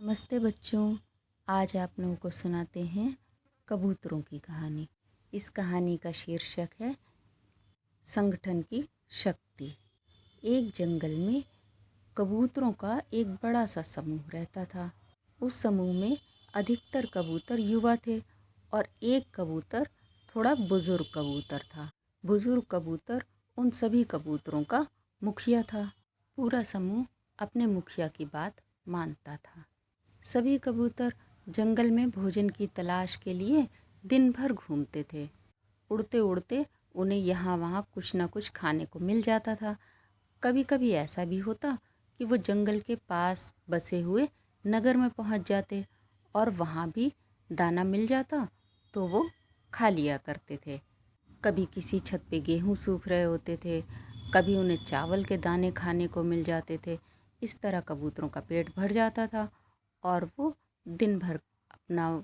नमस्ते बच्चों। आज आप लोगों को सुनाते हैं कबूतरों की कहानी। इस कहानी का शीर्षक है संगठन की शक्ति। एक जंगल में कबूतरों का एक बड़ा सा समूह रहता था। उस समूह में अधिकतर कबूतर युवा थे और एक कबूतर थोड़ा बुजुर्ग कबूतर था। बुजुर्ग कबूतर उन सभी कबूतरों का मुखिया था। पूरा समूह अपने मुखिया की बात मानता था। सभी कबूतर जंगल में भोजन की तलाश के लिए दिन भर घूमते थे। उड़ते उड़ते उन्हें यहाँ वहाँ कुछ न कुछ खाने को मिल जाता था। कभी कभी ऐसा भी होता कि वो जंगल के पास बसे हुए नगर में पहुँच जाते और वहाँ भी दाना मिल जाता तो वो खा लिया करते थे। कभी किसी छत पे गेहूँ सूख रहे होते थे, कभी उन्हें चावल के दाने खाने को मिल जाते थे। इस तरह कबूतरों का पेट भर जाता था और वो दिन भर अपना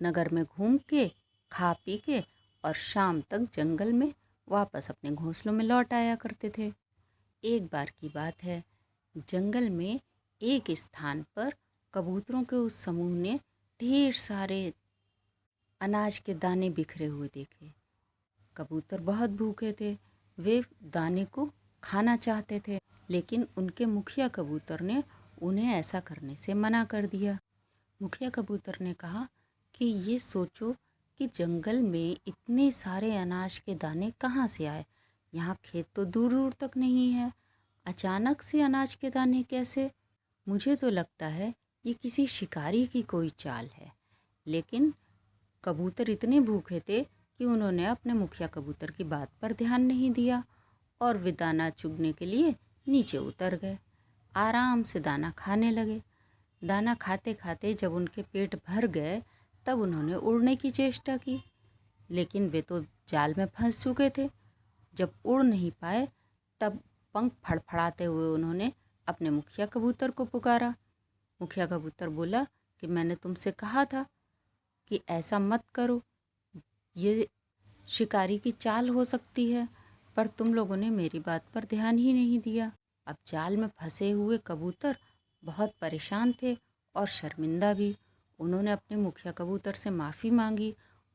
नगर में घूम के खा पी के और शाम तक जंगल में वापस अपने घोंसलों में लौट आया करते थे। एक बार की बात है, जंगल में एक स्थान पर कबूतरों के उस समूह ने ढेर सारे अनाज के दाने बिखरे हुए देखे। कबूतर बहुत भूखे थे। वे दाने को खाना चाहते थे, लेकिन उनके मुखिया कबूतर ने उन्हें ऐसा करने से मना कर दिया। मुखिया कबूतर ने कहा कि ये सोचो कि जंगल में इतने सारे अनाज के दाने कहाँ से आए। यहाँ खेत तो दूर दूर तक नहीं है, अचानक से अनाज के दाने कैसे? मुझे तो लगता है ये किसी शिकारी की कोई चाल है। लेकिन कबूतर इतने भूखे थे कि उन्होंने अपने मुखिया कबूतर की बात पर ध्यान नहीं दिया और वे दाना चुगने के लिए नीचे उतर गए। आराम से दाना खाने लगे। दाना खाते खाते जब उनके पेट भर गए तब उन्होंने उड़ने की चेष्टा की, लेकिन वे तो जाल में फंस चुके थे। जब उड़ नहीं पाए तब पंख फड़फड़ाते हुए उन्होंने अपने मुखिया कबूतर को पुकारा। मुखिया कबूतर बोला कि मैंने तुमसे कहा था कि ऐसा मत करो, ये शिकारी की चाल हो सकती है, पर तुम लोगों ने मेरी बात पर ध्यान ही नहीं दिया। अब जाल में फंसे हुए कबूतर बहुत परेशान थे और शर्मिंदा भी। उन्होंने अपने मुखिया कबूतर से माफ़ी मांगी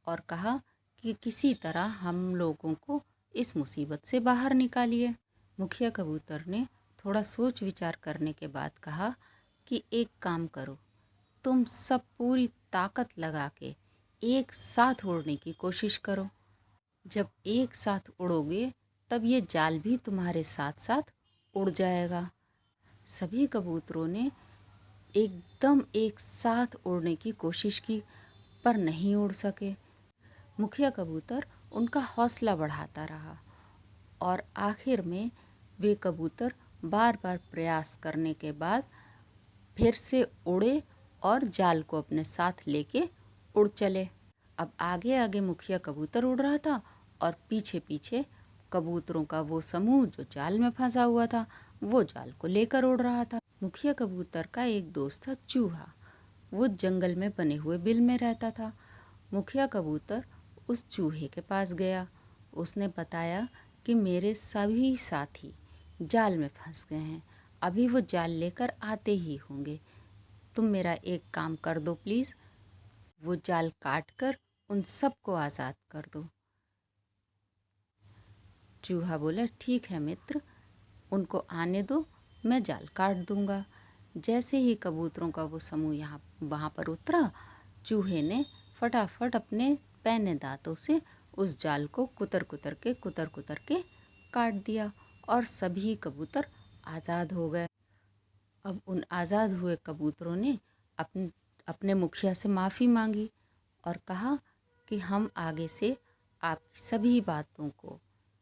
और कहा कि किसी तरह हम लोगों को इस मुसीबत से बाहर निकालिए। मुखिया कबूतर ने थोड़ा सोच विचार करने के बाद कहा कि एक काम करो, तुम सब पूरी ताकत लगा के एक साथ उड़ने की कोशिश करो। जब एक साथ उड़ोगे तब ये जाल भी तुम्हारे साथ साथ उड़ जाएगा। सभी कबूतरों ने एकदम एक साथ उड़ने की कोशिश की, पर नहीं उड़ सके। मुखिया कबूतर उनका हौसला बढ़ाता रहा और आखिर में वे कबूतर बार बार प्रयास करने के बाद फिर से उड़े और जाल को अपने साथ लेके उड़ चले। अब आगे आगे मुखिया कबूतर उड़ रहा था और पीछे पीछे कबूतरों का वो समूह जो जाल में फंसा हुआ था वो जाल को लेकर उड़ रहा था। मुखिया कबूतर का एक दोस्त था चूहा। वो जंगल में बने हुए बिल में रहता था। मुखिया कबूतर उस चूहे के पास गया। उसने बताया कि मेरे सभी साथी जाल में फंस गए हैं, अभी वो जाल लेकर आते ही होंगे। तुम मेरा एक काम कर दो प्लीज़, वो जाल काट कर उन सबको आज़ाद कर दो। चूहा बोला, ठीक है मित्र, उनको आने दो, मैं जाल काट दूंगा। जैसे ही कबूतरों का वो समूह वहाँ पर उतरा, चूहे ने फटाफट अपने पैने दांतों से उस जाल को कुतर कुतर के काट दिया और सभी कबूतर आज़ाद हो गए। अब उन आज़ाद हुए कबूतरों ने अपने मुखिया से माफ़ी मांगी और कहा कि हम आगे से आपकी सभी बातों को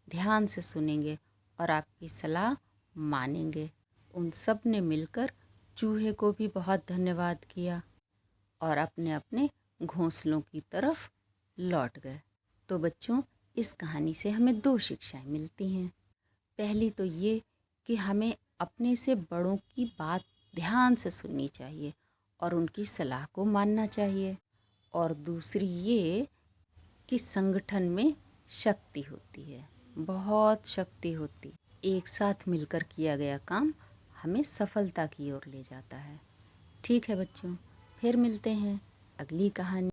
ध्यान से सुनेंगे और आपकी सलाह मानेंगे। उन सब ने मिलकर चूहे को भी बहुत धन्यवाद किया और अपने अपने घोंसलों की तरफ लौट गए। तो बच्चों, इस कहानी से हमें दो शिक्षाएं मिलती हैं। पहली तो ये कि हमें अपने से बड़ों की बात ध्यान से सुननी चाहिए और उनकी सलाह को मानना चाहिए। और दूसरी ये कि संगठन में शक्ति होती है, बहुत शक्ति होती। एक साथ मिलकर किया गया काम हमें सफलता की ओर ले जाता है। ठीक है बच्चों, फिर मिलते हैं अगली कहानी।